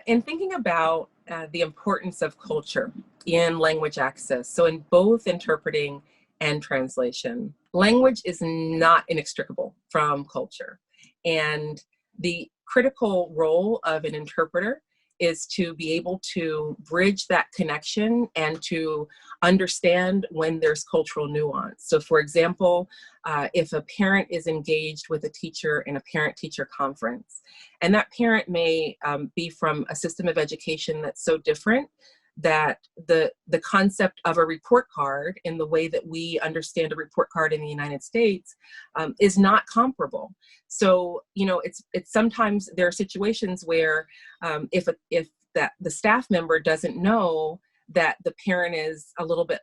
In thinking about the importance of culture in language access, so in both interpreting and translation, language is not inextricable from culture. And the critical role of an interpreter is to be able to bridge that connection and to understand when there's cultural nuance. So for example, if a parent is engaged with a teacher in a parent-teacher conference, and that parent may be from a system of education that's so different that the concept of a report card in the way that we understand a report card in the United States is not comparable. So, you know, it's sometimes there are situations where if the staff member doesn't know that the parent is a little bit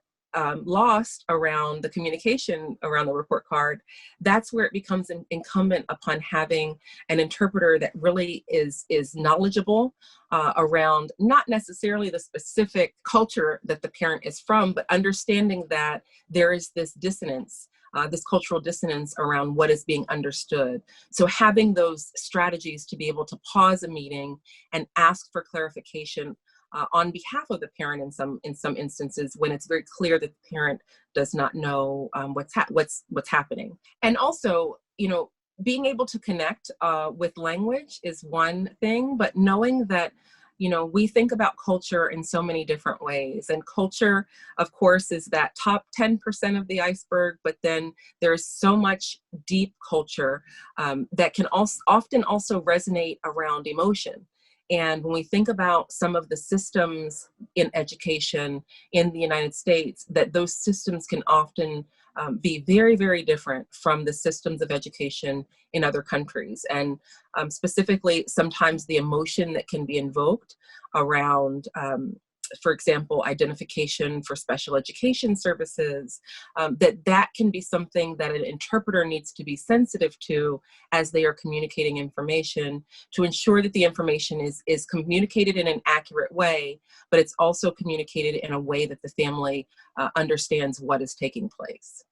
lost around the communication around the report card, that's where it becomes incumbent upon having an interpreter that really is knowledgeable around not necessarily the specific culture that the parent is from, but understanding that there is this dissonance, this cultural dissonance around what is being understood. So having those strategies to be able to pause a meeting and ask for clarification on behalf of the parent in some instances when it's very clear that the parent does not know what's happening. And also, you know, being able to connect with language is one thing, but knowing that, you know, we think about culture in so many different ways. And culture, of course, is that top 10% of the iceberg, but then there's so much deep culture that can often also resonate around emotion. And when we think about some of the systems in education in the United States, that those systems can often be very, very different from the systems of education in other countries. And specifically, sometimes the emotion that can be invoked around, for example, identification for special education services, that can be something that an interpreter needs to be sensitive to as they are communicating information to ensure that the information is communicated in an accurate way, but it's also communicated in a way that the family understands what is taking place.